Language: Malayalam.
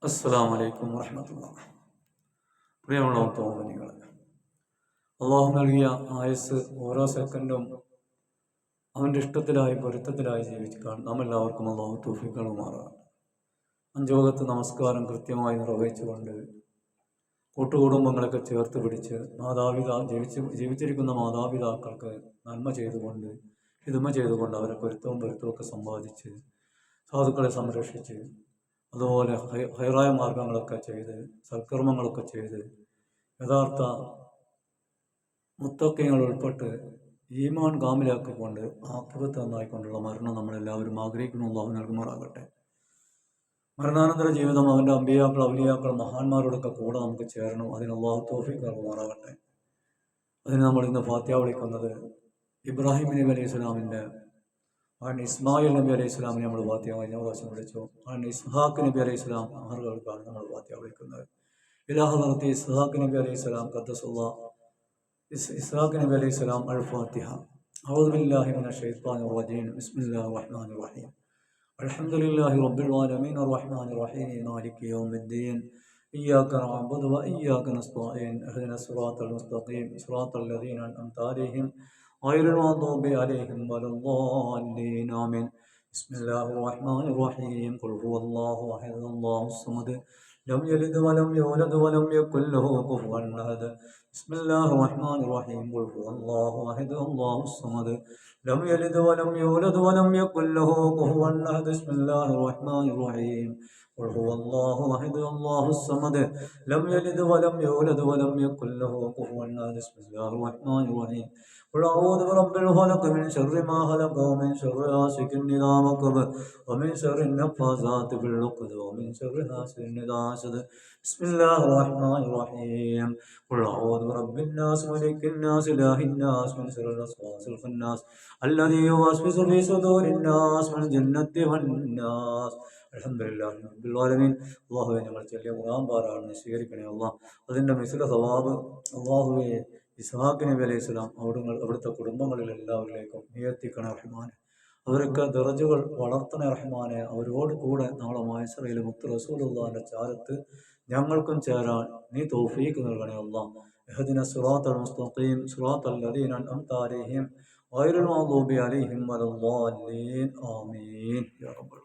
അസ്സലാമു അലൈക്കും വറഹ്മത്തുള്ളാഹി. പ്രിയമുള്ള തോമനികൾ, അള്ളാഹു നൽകിയ ആയുസ് ഓരോ സെക്കൻഡും അവൻ്റെ ഇഷ്ടത്തിലായി പൊരുത്തത്തിലായി ജീവിക്കാൻ നാം എല്ലാവർക്കും അള്ളാഹു തൗഫീഖ് നൽകുമാറാകട്ടെ. അഞ്ചോകത്ത് നമസ്കാരം കൃത്യമായി നിർവഹിച്ചുകൊണ്ട് കൂട്ടുകുടുംബങ്ങളൊക്കെ ചേർത്ത് പിടിച്ച് ജീവിച്ചിരിക്കുന്ന മാതാപിതാക്കൾക്ക് നന്മ ചെയ്തുകൊണ്ട് ഹിദ്മ ചെയ്തുകൊണ്ട് അവരെ പൊരുത്തവും ഒക്കെ സമ്പാദിച്ച് സാധുക്കളെ സംരക്ഷിച്ച് അതുപോലെ ഹൈറായ മാർഗങ്ങളൊക്കെ ചെയ്ത് സൽക്കർമ്മങ്ങളൊക്കെ ചെയ്ത് യഥാർത്ഥ മുത്തക്കങ്ങൾ ഉൾപ്പെട്ട് ഈമാൻ കാമിലാക്കിക്കൊണ്ട് ആഖിറത്ത് നന്നായിക്കൊണ്ടുള്ള മരണം നമ്മളെല്ലാവരും ആഗ്രഹിക്കുന്നു. അല്ലാഹു നൽകുമാറാകട്ടെ. മരണാനന്തര ജീവിതം അവൻ്റെ അമ്പിയാക്കൾ ഔലിയാക്കൾ മഹാന്മാരോടൊക്കെ കൂടെ നമുക്ക് ചേരണം. അതിന് അല്ലാഹു തൗഫീഖ് നൽകുമാറാകട്ടെ. അതിന് നമ്മൾ ഇന്ന് ഫാത്തിഹ വിളിക്കുന്നത് ഇബ്രാഹിം നബി അലൈഹി സ്വലാമിൻ്റെ ഇസ്മായിൽ നബി അലൈഹി സ്വലാമിനെ നമ്മൾ ഫാത്തിഹ കഴിഞ്ഞ പ്രാവശ്യം വിളിച്ചു. ഇസ്ഹാഖ് നബി അലൈഹി സ്വലാം ആറുകൾക്കാണ് നമ്മൾ ഫാത്തിഹ വിളിക്കുന്നത്. ഇലാഹ നടത്തി ഇസ്ഹാഖ് നബി അലൈഹി സ്വലാം ഖദ്ദസുല്ലാഹ് ഇസ്ഹാഖ് നബി അലൈഹി സ്വലാം അൽ ഫാത്തിഹ. അഊദു ബില്ലാഹി മിനശ് ശൈത്വാനിർ റജീം. ബിസ്മില്ലാഹിർ റഹ്മാനിർ റഹീം. അൽഹംദുലില്ലാഹി റബ്ബിൽ ആലമീൻ അർറഹ്മാനിർ റഹീം മാലികി യൗമിദ്ദീൻ ഇയ്യാക നഅ്ബുദു വ ഇയ്യാക നസ്തഈൻ ഇഹ്ദിനസ് സിറാത്തൽ മുസ്തഖീം സിറാത്തൽ ലദീന അൻഅംത അലൈഹിം ഗൈറിൽ മഗ്ദൂബി അലൈഹിം വലദ്ദാല്ലീൻ ആമീൻ. ബിസ്മില്ലാഹിർ റഹ്മാനിർ റഹീം. ഖുൽ ഹുവല്ലാഹു അഹദ് അല്ലാഹുസ് സമദ് ലം യലിദ് വലം യൂലദ് വലം യകുൽ ലഹു കുഫുവൻ അഹദ്. ബിസ്മില്ലാഹിർ റഹ്മാനിർ റഹീം. ഖുൽ ഹുവല്ലാഹു അഹദ് അല്ലാഹുസ് സമദ് ലം യലിദ് വലം യൂലദ് വലം യകുൽ ലഹു കുഫുവൻ അഹദ്. ബിസ്മില്ലാഹിർ റഹ്മാനിർ റഹീം. ഖുൽ ഹുവല്ലാഹു അഹദ് അല്ലാഹുസ് സമദ് ലം യലിദ് വലം യൂലദ് വലം യകുൽ ലഹു കുഫുവൻ അഹദ്. ബിസ്മില്ലാഹിർ റഹ്മാനിർ റഹീം. قل أعوذ برب الفلق من شر ما خلق ومن شر غاسق إذا وقب ومن شر النفاثات في العقد ومن شر حاسد إذا حسد. بسم الله الرحمن الرحيم. قل أعوذ برب الناس ملك الناس إله الناس من شر الوسواس الخناس الذي يوسوس في صدور الناس من الجنة والناس. അൽഹംദുലില്ലാഹി റബ്ബിൽ ആലമീൻ. അല്ലാഹുവേ, ഞങ്ങൾ ചൊല്ലിയ ഖുർആൻ പാരായണം സ്വീകരിക്കണേ അല്ലാഹ്. അതിൻ്റെ മിസ്ല സവാബ് അല്ലാഹുവേ ഇസ്ഹാഖ് നബി അലൈഹി സ്വലാം അവിടുത്തെ കുടുംബങ്ങളിൽ എല്ലാവരിലേക്കും ഉയർത്തിക്കണേ റഹ്മാനെ. അവരൊക്കെ ദറജകൾ വളർത്തണേ റഹ്മാനെ. അവരോട് കൂടെ നാളെ മഹ്ശറിൽ മുത്ത് റസൂലുള്ളാഹിന്റെ ചാരത്ത് ഞങ്ങൾക്കും ചേരാൻ നീ തൗഫീഖ് നൽകണേ അല്ലാഹ്. ഇഹ്ദിന സിറാത്തൽ മുസ്തഖീം സിറാത്തൽ ലദീന അൻഅംത അലൈഹിം ഗൈറിൽ മഗ്ദൂബി അലൈഹിം വലദ്ദാല്ലീൻ ആമീൻ യാ റബ്ബൽ